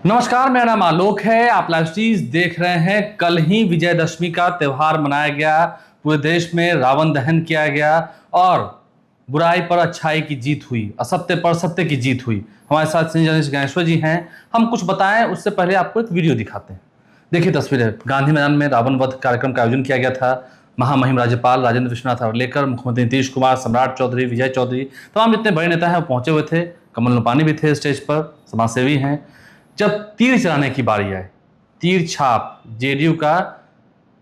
नमस्कार, मेरा नाम आलोक है। आप लाइव स्ट्रीज देख रहे हैं। कल ही विजयदशमी का त्यौहार मनाया गया, पूरे देश में रावण दहन किया गया और बुराई पर अच्छाई की जीत हुई, असत्य पर सत्य की जीत हुई। हमारे साथ जर्नलिस्ट ज्ञानेश्वर जी हैं। हम कुछ बताएं उससे पहले आपको एक वीडियो दिखाते हैं। देखिए तस्वीरें। गांधी मैदान में रावण वध कार्यक्रम का आयोजन किया गया था। महामहिम राज्यपाल राजेंद्र विश्वनाथ लेकर मुख्यमंत्री नीतीश कुमार, सम्राट चौधरी, विजय चौधरी, तमाम जितने बड़े नेता हैं वो पहुंचे हुए थे। कमल लोपानी भी थे स्टेज पर, समाजसेवी हैं। जब तीर चलाने की बारी आए, तीर छाप जेडीयू का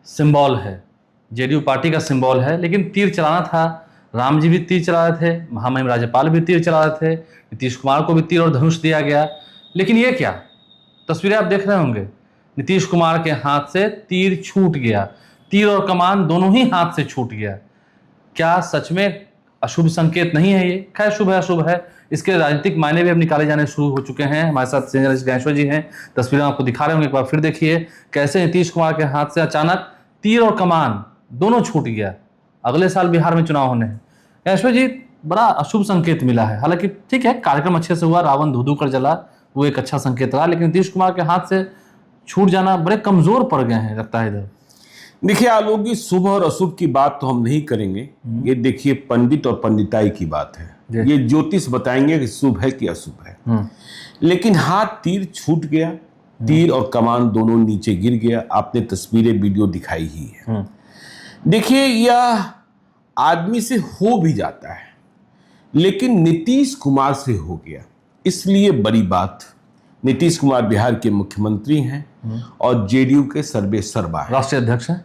सिंबल है, जेडीयू पार्टी का सिंबल है, लेकिन तीर चलाना था। राम जी भी तीर चला रहे थे, महामहिम राज्यपाल भी तीर चला रहे थे, नीतीश कुमार को भी तीर और धनुष दिया गया। लेकिन ये क्या, तस्वीरें आप देख रहे होंगे, नीतीश कुमार के हाथ से तीर छूट गया। तीर और कमान दोनों ही हाथ से छूट गया। क्या सच में अशुभ संकेत नहीं है ये? खैर, शुभ है अशुभ है, इसके राजनीतिक मायने भी अब निकाले जाने शुरू हो चुके हैं। हमारे साथ जर्नलिस्ट ज्ञानेश्वर जी हैं। तस्वीरें आपको दिखा रहे होंगे, एक बार फिर देखिए कैसे नीतीश कुमार के हाथ से अचानक तीर और कमान दोनों छूट गया। अगले साल बिहार में चुनाव होने हैं। ज्ञानेश्वर जी, बड़ा अशुभ संकेत मिला है। हालांकि ठीक है, कार्यक्रम अच्छे से हुआ, रावण धू धू कर जला, वो एक अच्छा संकेत रहा, लेकिन नीतीश कुमार के हाथ से छूट जाना, बड़े कमजोर पड़ गए हैं लगता है इधर। देखिए आलोक जी, शुभ और अशुभ की बात तो हम नहीं करेंगे। ये देखिए पंडित और पंडिताई की बात है। ये ज्योतिष बताएंगे कि शुभ है कि अशुभ है। लेकिन हाथ तीर छूट गया, तीर और कमान दोनों नीचे गिर गया। आपने तस्वीरें वीडियो दिखाई ही है। देखिए यह आदमी से हो भी जाता है, लेकिन नीतीश कुमार से हो गया, इसलिए बड़ी बात। नीतीश कुमार बिहार के मुख्यमंत्री हैं और जेडीयू के सर्वेसर्वा हैं,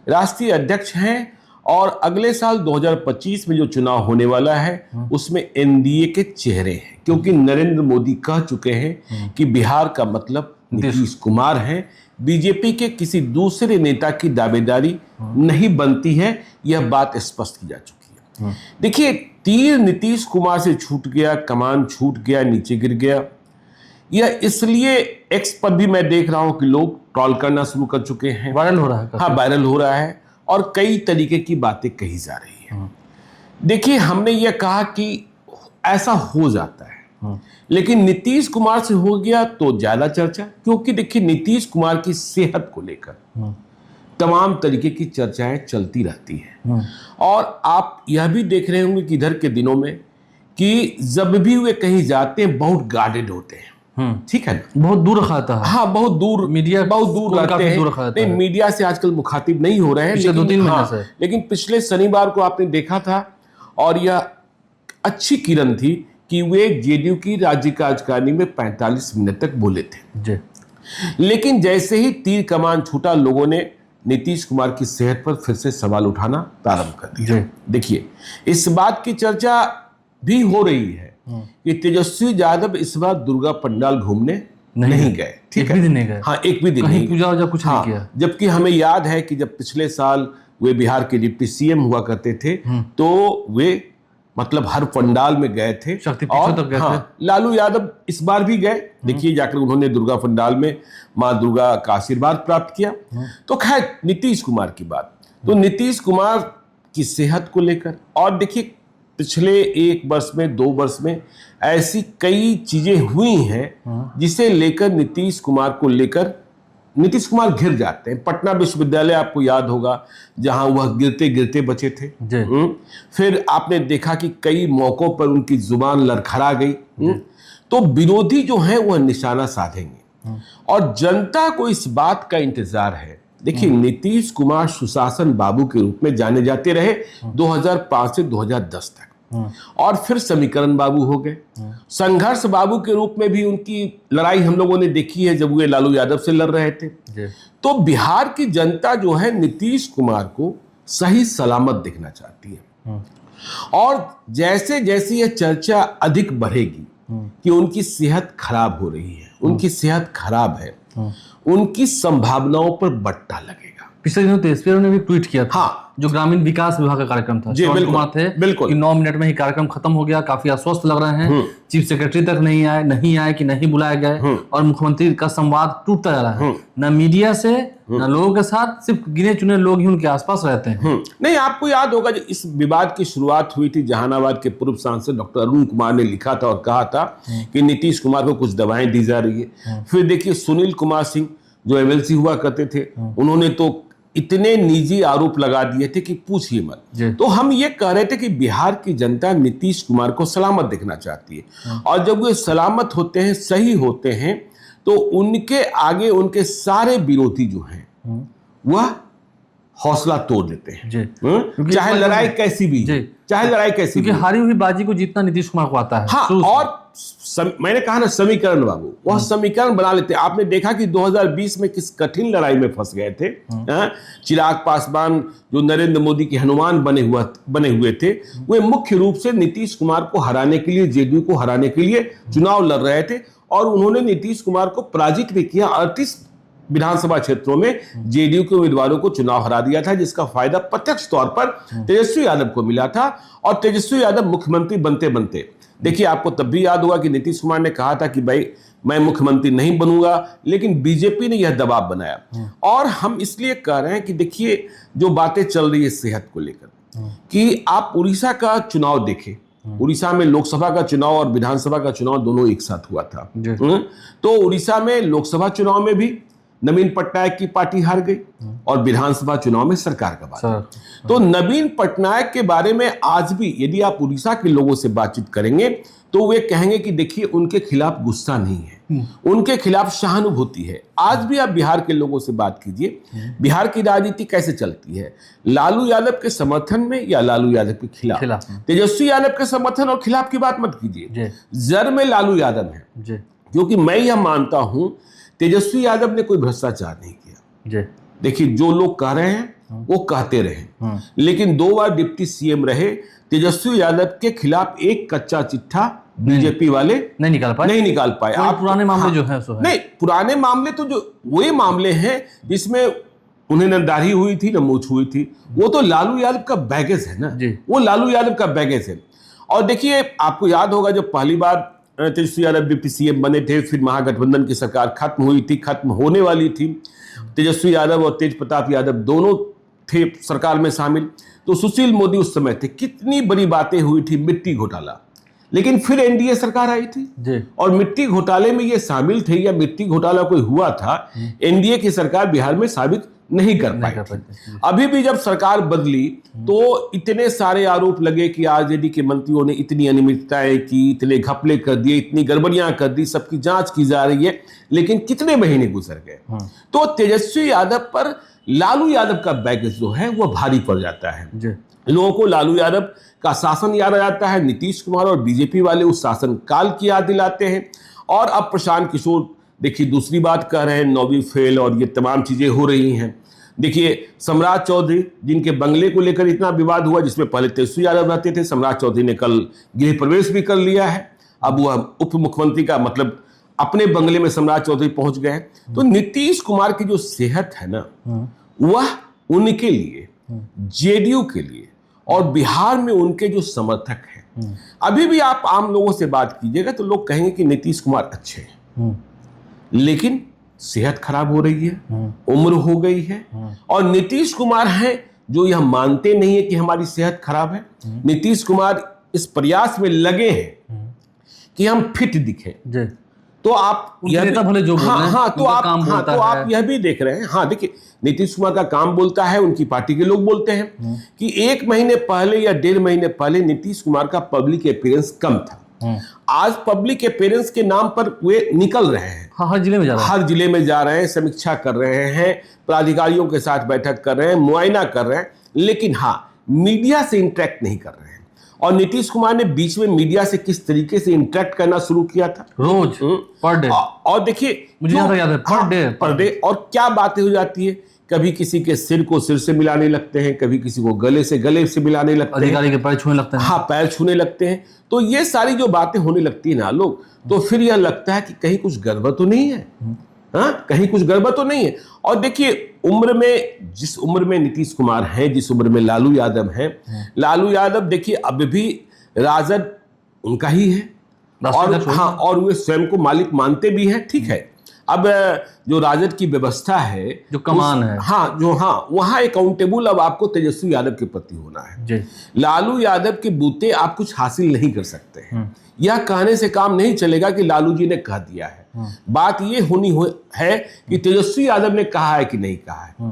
राष्ट्रीय अध्यक्ष हैं। और अगले साल 2025 में जो चुनाव होने वाला है उसमें एनडीए के चेहरे हैं, क्योंकि नरेंद्र मोदी कह चुके हैं कि बिहार का मतलब नीतीश कुमार है। बीजेपी के किसी दूसरे नेता की दावेदारी नहीं बनती है, यह बात स्पष्ट की जा चुकी है। देखिए, तीर नीतीश कुमार से छूट गया, कमान छूट गया, नीचे गिर गया। यह इसलिए एक्स पर भी मैं देख रहा हूं कि लोग ट्रोल करना शुरू कर चुके हैं। वायरल हो रहा है। हाँ, वायरल हो रहा है और कई तरीके की बातें कही जा रही है। देखिए, हमने यह कहा कि ऐसा हो जाता है, लेकिन नीतीश कुमार से हो गया तो ज्यादा चर्चा, क्योंकि देखिए नीतीश कुमार की सेहत को लेकर तमाम तरीके की चर्चाएं चलती रहती हैं। और आप यह भी देख रहे होंगे कि इधर के दिनों में कि जब भी वे कहीं जाते हैं बहुत गार्डेड होते हैं। ठीक है, बहुत दूर खाता है। हाँ, बहुत दूर, मीडिया बहुत दूर रहते हैं। नहीं, मीडिया से आजकल मुखातिब नहीं हो रहे हैं, पिछले 2-3 महीने से। लेकिन पिछले शनिवार को आपने देखा था, और यह अच्छी किरण थी कि वे जेडीयू की राज्य कार्यकारिणी में 45 मिनट तक बोले थे। लेकिन जैसे ही तीर कमान छूटा, लोगों ने नीतीश कुमार की सेहत पर फिर से सवाल उठाना प्रारंभ कर दिया। देखिए, इस बात की चर्चा भी हो रही है कि तेजस्वी यादव इस बार दुर्गा पंडाल घूमने नहीं गए। ठीक है, एक भी दिन नहीं गए। हाँ, एक भी दिन कहीं नहीं, पूजा वूजा कुछ नहीं किया। जबकि हमें याद है कि जब पिछले साल वे बिहार के डिप्टी सीएम हुआ करते थे तो वे मतलब हर पंडाल में गए थे, शक्तिपीठों तक गए थे। लालू यादव इस बार भी गए। देखिए, जाकर उन्होंने दुर्गा पंडाल में माँ दुर्गा का आशीर्वाद प्राप्त किया। तो खैर, नीतीश कुमार की बात, तो नीतीश कुमार की सेहत को लेकर, और देखिए पिछले 1 वर्ष में 2 वर्ष में ऐसी कई चीजें हुई हैं जिसे लेकर नीतीश कुमार को लेकर नीतीश कुमार घिर जाते हैं। पटना विश्वविद्यालय आपको याद होगा, जहां वह गिरते गिरते बचे थे। फिर आपने देखा कि कई मौकों पर उनकी जुबान लड़खड़ा गई। तो विरोधी जो है वह निशाना साधेंगे, और जनता को इस बात का इंतजार है। देखिए, नीतीश कुमार सुशासन बाबू के रूप में जाने जाते रहे 2005 से 2010 तक, और फिर समीकरण बाबू हो गए। संघर्ष बाबू के रूप में भी उनकी लड़ाई हम लोगों ने देखी है, जब वे लालू यादव से लड़ रहे थे। तो बिहार की जनता जो है नीतीश कुमार को सही सलामत देखना चाहती है। और जैसे जैसे यह चर्चा अधिक बढ़ेगी कि उनकी सेहत खराब हो रही है, उनकी सेहत खराब है, उनकी संभावनाओं पर बट्टा लगेगा। पिछले दिनों तेजस्वी ने भी ट्वीट किया था। हाँ। जो ग्रामीण विकास विभाग का कार्यक्रम था, जी, श्रवण बिल्कुल, कुमार थे, बिल्कुल। कि 9 मिनट में ही कार्यक्रम खत्म हो गया, काफी अस्वस्थ लग रहे हैं, चीफ सेक्रेटरी तक नहीं आए कि नहीं बुलाए गए, और मुख्यमंत्री का संवाद टूटता जा रहा है, न मीडिया से न लोगों के साथ, सिर्फ गिने चुने लोग ही उनके आसपास रहते हैं। नहीं, आपको याद होगा जब इस विवाद की शुरुआत हुई थी, जहानाबाद के पूर्व सांसद डॉक्टर अरुण कुमार ने लिखा था और कहा था कि नीतीश कुमार को कुछ दवाएं दी जा रही है। फिर देखिए सुनील कुमार सिंह जो एमएलसी हुआ करते थे, उन्होंने तो इतने निजी आरोप लगा दिए थे कि पूछिए मत। तो हम ये कह रहे थे कि बिहार की जनता नीतीश कुमार को सलामत देखना चाहती है, और जब वे सलामत होते हैं, सही होते हैं, तो उनके आगे उनके सारे विरोधी जो हैं वह हौसला तोड़ देते हैं, चाहे लड़ाई कैसी भी, चाहे लड़ाई कैसी भी। क्योंकि हारी हुई बाजी को जीतना नीतीश कुमार को आता है। हाँ, और मैंने कहा ना समीकरण बाबू, वह समीकरण बना लेते हैं। आपने देखा कि 2020 में किस कठिन लड़ाई में फंस गए थे। चिराग पासवान जो नरेंद्र मोदी के हनुमान बने हुए थे, वे मुख्य रूप से नीतीश कुमार को हराने के लिए, जेडीयू को हराने के लिए चुनाव लड़ रहे थे, और उन्होंने नीतीश कुमार को पराजित भी किया। 38 विधानसभा क्षेत्रों में जेडीयू के उम्मीदवारों को चुनाव हरा दिया था, जिसका फायदा प्रत्यक्ष तौर पर तेजस्वी यादव को मिला था। और तेजस्वी यादव मुख्यमंत्री बनते बनते, देखिए आपको तब भी याद होगा कि नीतीश कुमार ने कहा था कि भाई मैं मुख्यमंत्री नहीं बनूंगा, लेकिन बीजेपी ने यह दबाव बनाया। और हम इसलिए कह रहे हैं कि देखिए जो बातें चल रही है सेहत को लेकर, कि आप उड़ीसा का चुनाव देखें, उड़ीसा में लोकसभा का चुनाव और विधानसभा का चुनाव दोनों एक साथ हुआ था। तो उड़ीसा में लोकसभा चुनाव में भी नवीन पटनायक की पार्टी हार गई, और विधानसभा चुनाव में सरकार का बात। तो नवीन पटनायक के बारे में आज भी यदि आप उड़ीसा के लोगों से बातचीत करेंगे, तो वे कहेंगे कि देखिए उनके खिलाफ गुस्सा नहीं है, उनके खिलाफ सहानुभूति है। आज भी आप बिहार के लोगों से बात कीजिए, बिहार की राजनीति कैसे चलती है, लालू यादव के समर्थन में या लालू यादव के खिलाफ। तेजस्वी यादव के समर्थन और खिलाफ की बात मत कीजिए, जड़ में लालू यादव है। क्योंकि मैं यह मानता हूं तेजस्वी यादव ने कोई भ्रष्टाचार नहीं किया। देखिए जो लोग कह रहे हैं वो कहते रहे, लेकिन 2 बार डिप्टी सीएम रहे। तेजस्वी यादव के खिलाफ एक कच्चा चिट्ठा बीजेपी वाले नहीं निकाल पाए। आप पुराने मामले जो है सो है। नहीं, पुराने मामले तो जो वे मामले हैं जिसमें उन्हें न दाढ़ी हुई थी न मूछ हुई थी, वो तो लालू यादव का बैगेज है ना, वो लालू यादव का बैगेज है। और देखिए आपको याद होगा जब पहली बार तेजस्वी यादव डिप्टी सीएम बने थे, फिर महागठबंधन की सरकार खत्म हुई थी, खत्म होने वाली थी, तेजस्वी यादव और तेज प्रताप यादव दोनों थे सरकार में शामिल। तो सुशील मोदी उस समय थे, कितनी बड़ी बातें हुई थी, मिट्टी घोटाला, लेकिन फिर एनडीए सरकार आई थी और मिट्टी घोटाले में ये शामिल थे या मिट्टी घोटाला कोई हुआ था, एनडीए की सरकार बिहार में साबित नहीं कर पाई। अभी भी जब सरकार बदली तो इतने सारे आरोप लगे कि आरजेडी के मंत्रियों ने इतनी अनियमितताएं की, इतने घपले कर दिए, इतनी गड़बड़ियां कर दी, सबकी जांच की जा रही है, लेकिन कितने महीने गुजर गए। तो तेजस्वी यादव पर लालू यादव का बैगेज जो है वो भारी पड़ जाता है। लोगों को लालू यादव का शासन याद आ जाता है, नीतीश कुमार और बीजेपी वाले उस शासन काल की याद दिलाते हैं। और अब प्रशांत किशोर देखिए दूसरी बात कह रहे हैं, 9वीं फेल और ये तमाम चीजें हो रही हैं। देखिए सम्राट चौधरी जिनके बंगले को लेकर इतना विवाद हुआ, जिसमें पहले तेजस्वी यादव रहते थे, सम्राट चौधरी ने कल गृह प्रवेश भी कर लिया है। अब वह उप मुख्यमंत्री का मतलब अपने बंगले में सम्राट चौधरी पहुंच गए। तो नीतीश कुमार की जो सेहत है ना, वह उनके लिए, जेडीयू के लिए और बिहार में उनके जो समर्थक हैं, अभी भी आप आम लोगों से बात कीजिएगा तो लोग कहेंगे कि नीतीश कुमार अच्छे हैं, लेकिन सेहत खराब हो रही है, उम्र हो गई है। और नीतीश कुमार हैं जो यह मानते नहीं है कि हमारी सेहत खराब है। नीतीश कुमार इस प्रयास में लगे हैं कि हम फिट दिखें। तो आप यह भी, तो आप यह भी देख रहे हैं। हाँ देखिए, नीतीश कुमार का काम बोलता है, उनकी पार्टी के लोग बोलते हैं कि 1 महीने पहले या 1.5 महीने पहले नीतीश कुमार का पब्लिक अपीयरेंस कम था। आज पब्लिक अपीयरेंस के नाम पर वे निकल रहे हैं, हर जिले में जा रहे हैं, हर जिले में जा रहे हैं, समीक्षा कर रहे हैं, पदाधिकारियों के साथ बैठक कर रहे हैं, मुआयना कर रहे हैं, लेकिन हाँ मीडिया से इंटरेक्ट नहीं कर रहे हैं। और नीतीश कुमार ने बीच में मीडिया से किस तरीके से इंटरेक्ट करना शुरू किया था, रोज पर डे। और देखिए मुझे याद है पर डे, और क्या बातें हो जाती है, कभी किसी के सिर को सिर से मिलाने लगते हैं, कभी किसी को गले से मिलाने लगते हैं, अधिकारी के पैर छूने लगते हैं। हाँ, पैर छूने लगते हैं। तो ये सारी जो बातें होने लगती है ना लोग, तो फिर यह लगता है कि कहीं कुछ गड़बड़ तो नहीं है। हाँ, कहीं कुछ गड़बड़ तो नहीं है। और देखिए उम्र में, जिस उम्र में नीतीश कुमार हैं, जिस उम्र में लालू यादव हैं, लालू यादव देखिए अब भी राजद उनका ही है, और हाँ, और वे स्वयं को मालिक मानते भी हैं। ठीक है, अब जो राजद की व्यवस्था है, जो कमान है, हाँ, जो हाँ, वहां अकाउंटेबल अब आपको तेजस्वी यादव के प्रति होना है जी। लालू यादव के बूते आप कुछ हासिल नहीं कर सकते हैं। यह कहने से काम नहीं चलेगा कि लालू जी ने कह दिया है। बात ये है कि तेजस्वी यादव ने कहा है कि नहीं कहा है।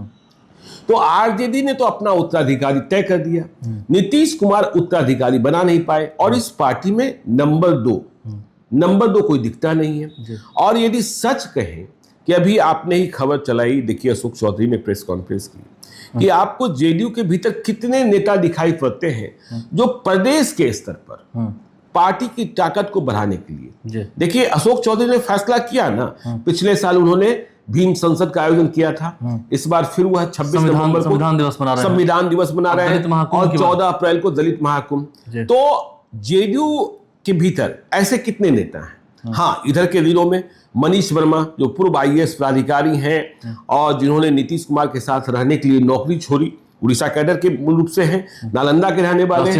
तो आरजेडी ने तो अपना उत्तराधिकारी तय कर दिया, नीतीश कुमार उत्तराधिकारी बना नहीं पाए, और इस पार्टी में नंबर दो कोई दिखता नहीं है। और यदि सच कहें कि अभी आपने ही खबर चलाई, देखिए अशोक चौधरी ने प्रेस कॉन्फ्रेंस की कि आपको जेडीयू के भीतर कितने नेता दिखाई पड़ते हैं जो प्रदेश के स्तर पर पार्टी की ताकत को बढ़ाने के लिए। देखिए अशोक चौधरी ने फैसला किया ना, पिछले साल उन्होंने भीम संसद का आयोजन किया था, इस बार फिर वह 26 नवंबर को संविधान दिवस मना रहे हैं, और 14 अप्रैल को दलित महाकुंभ। तो जेडीयू के भीतर ऐसे कितने नेता हैं? हाँ, इधर के दिनों में मनीष वर्मा जो पूर्व IAS प्राधिकारी हैं और जिन्होंने नीतीश कुमार के साथ रहने के लिए नौकरी छोड़ी, उड़ीसा कैडर के मूल रूप से हैं, नालंदा के रहने वाले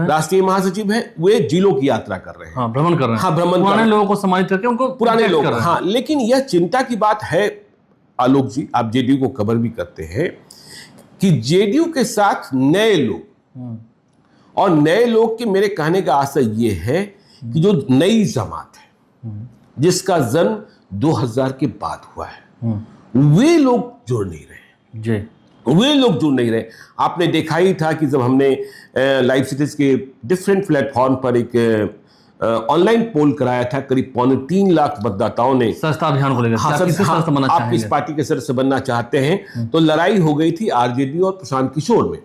राष्ट्रीय महासचिव हैं, वे जिलों की यात्रा कर रहे हैं, भ्रमण कर रहे हैं, हाँ, भ्रमण पुराने लोगों को सम्मानित करके उनको पुराने लोग, हाँ। लेकिन यह चिंता की बात है आलोक जी, आप जेडीयू को कवर भी करते हैं कि जेडीयू के साथ नए लोग, और नए लोग के मेरे कहने का आशय ये है कि जो नई जमात है जिसका जन्म 2000 के बाद हुआ है, वे लोग जुड़ नहीं रहे, वे लोग जुड़ नहीं रहे। आपने देखा ही था कि जब हमने लाइव सिटीज के डिफरेंट प्लेटफॉर्म पर एक ऑनलाइन पोल कराया था, करीब 3.25 लाख मतदाताओं ने सदस्यता अभियान को लेकर, आप किस पार्टी के सदस्य बनना चाहते हैं, तो लड़ाई हो गई थी आरजेडी और प्रशांत किशोर में।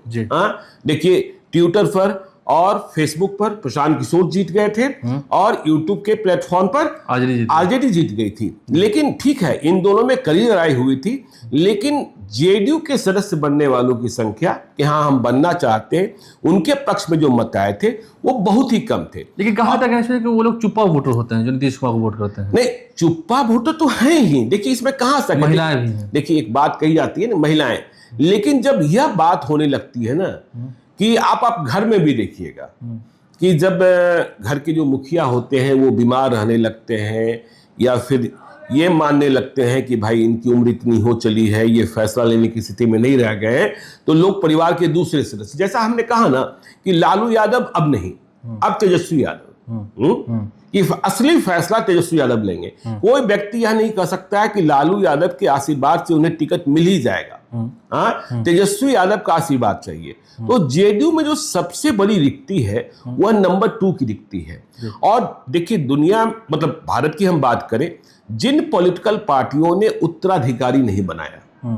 देखिए ट्विटर पर और फेसबुक पर प्रशांत किशोर जीत गए थे, और यूट्यूब के प्लेटफॉर्म पर आरजेडी जीत गई थी। लेकिन ठीक है, इन दोनों में कड़ी लड़ाई हुई थी, लेकिन जेडीयू के सदस्य बनने वालों की संख्या कि हाँ हम बनना चाहते हैं, उनके पक्ष में जो मत आए थे वो बहुत ही कम थे। लेकिन कहा था कि वो लोग चुप्पा वोटर होते हैं जो नीतीश कुमार को वोट करते हैं। नहीं, चुप्पा वोटर तो है ही। देखिए इसमें कहां से महिलाएं भी हैं। देखिए एक बात कही जाती है ना, महिलाएं, लेकिन जब यह बात होने लगती है ना कि आप घर में भी देखिएगा कि जब घर के जो मुखिया होते हैं वो बीमार रहने लगते हैं, या फिर ये मानने लगते हैं कि भाई इनकी उम्र इतनी हो चली है, ये फैसला लेने की स्थिति में नहीं रह गए हैं, तो लोग परिवार के दूसरे सदस्य, जैसा हमने कहा ना कि लालू यादव अब नहीं, अब तेजस्वी यादव, कि असली फैसला तेजस्वी यादव लेंगे। कोई व्यक्ति यह नहीं कह सकता है कि लालू यादव के आशीर्वाद से उन्हें टिकट मिल ही जाएगा। तेजस्वी यादव का आशीर्वाद चाहिए। तो जेडीयू में जो सबसे बड़ी रिक्ति है वह नंबर 2 की रिक्ति है। और देखिए दुनिया, मतलब भारत की हम बात करें, जिन पॉलिटिकल पार्टियों ने उत्तराधिकारी नहीं बनाया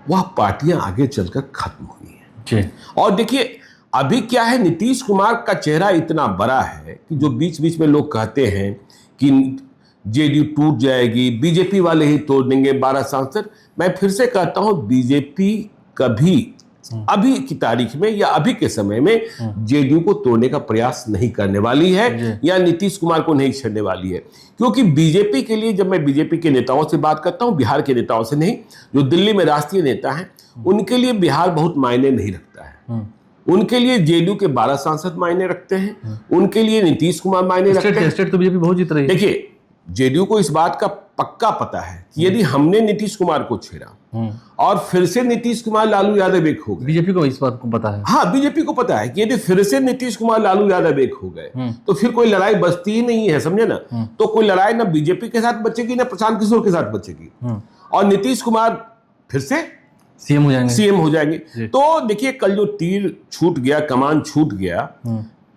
वह पार्टियां आगे चलकर खत्म हुई हैं। और देखिए अभी क्या है, नीतीश कुमार का चेहरा इतना बड़ा है कि जो बीच बीच में लोग कहते हैं कि जेडीयू टूट जाएगी, बीजेपी वाले ही तोड़ देंगे 12 सांसद। मैं फिर से कहता हूं, बीजेपी कभी अभी की तारीख में या अभी के समय में जेडीयू को तोड़ने का प्रयास नहीं करने वाली है, या नीतीश कुमार को नहीं छेड़ने वाली है। क्योंकि बीजेपी के लिए, जब मैं बीजेपी के नेताओं से बात करता हूं, बिहार के नेताओं से नहीं, जो दिल्ली में राष्ट्रीय नेता हैं, उनके लिए बिहार बहुत मायने नहीं रखता है। उनके लिए जेडीयू के 12 सांसद मायने रखते हैं, उनके लिए नीतीश कुमार मायने रखते हैं। स्टेट तो बीजेपी बहुत जीत रही है। देखिए जेडीयू को इस बात का पक्का पता है कि यदि हमने नीतीश कुमार को छेड़ा और फिर से नीतीश कुमार लालू यादव एक हो गए, बीजेपी को इस बात को पता है, हाँ बीजेपी को पता है कि यदि फिर से नीतीश कुमार लालू यादव एक हो गए तो फिर कोई लड़ाई बचती ही नहीं है, समझे ना। तो कोई लड़ाई ना बीजेपी के साथ बचेगी ना प्रशांत किशोर के साथ बचेगी, और नीतीश कुमार फिर से सीएम हो जाएंगे। तो देखिए कल जो तीर छूट गया, कमान छूट गया,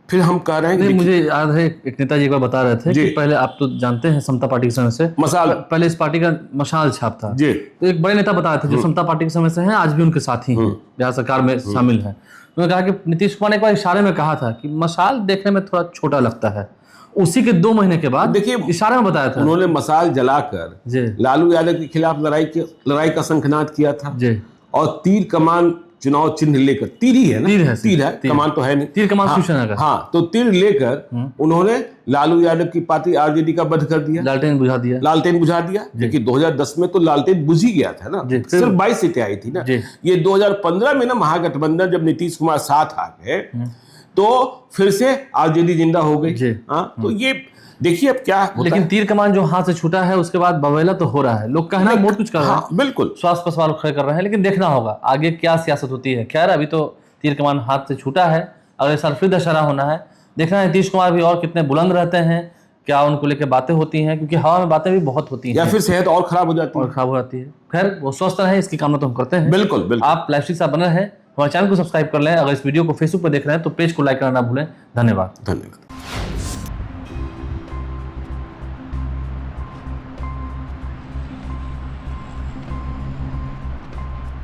फिर हम कह रहे हैं कि मुझे याद है एक नेताजी एक बार बता रहे थे कि पहले, आप तो जानते हैं समता पार्टी के समय से मसाल, पहले इस पार्टी का मशाल छाप था जी। तो एक बड़े नेता बताए थे जो समता पार्टी के समय से हैं, आज भी उनके साथ ही हैं, बिहार सरकार में शामिल हैं। उन्होंने कहा कि नीतीश कुमार ने एक बार इशारे में कहा था कि मशाल देखने में थोड़ा छोटा लगता है। उसी के 2 महीने के बाद देखिए इशारे में बताया था, उन्होंने मशाल जलाकर लालू यादव के खिलाफ लड़ाई का शंखनाद किया था, और तीर कमान चुनाव चिन्ह लेकर, तीर ही है ना, तीर है, तीर है, तीर। कमान तो है नहीं, तीर कमान हाँ, शिवसेना का। हाँ, तो तीर लेकर उन्होंने लालू यादव की पार्टी आरजेडी का वध कर दिया, लालटेन बुझा दिया। लालटेन बुझा दिया। क्योंकि 2010 में तो लालटेन बुझ ही गया था ना, जी, फिर- सिर्फ 22 सीटें आई थी ना। जी। ये 2015 में ना महागठबंधन जब नीतीश कुमार साथ आ गए तो फिर से आरजेडी जिंदा हो गई। जी। हाँ, तो ये देखिए अब क्या होता लेकिन है। तीर कमान जो हाथ से छूटा है उसके बाद बवेला तो हो रहा है, लोग कहना नहीं, बहुत कुछ कर रहे हैं, हाँ, बिल्कुल। स्वास्थ्य पर सवाल खड़े कर रहे हैं, लेकिन देखना होगा आगे क्या सियासत होती है। खैर अभी तो तीर कमान हाथ से छूटा है, अगले साल फिर दशहरा होना है, देखना है नीतीश कुमार भी और कितने बुलंद रहते हैं, क्या उनको लेकर बातें होती हैं, क्योंकि हवा में बातें भी बहुत होती हैं या फिर सेहत और खराब हो जाती और है। खराब हो जाती है। खैर वो स्वस्थ रहे इसकी कामना तो हम करते हैं। बिल्कुल बिल्कुल। आप लाइव साथ बने रहें, हमारे चैनल को सब्सक्राइब कर लें, अगर इस वीडियो को फेसबुक पर देख रहे हैं तो पेज को लाइक करना ना भूलें। धन्यवाद। धन्यवाद।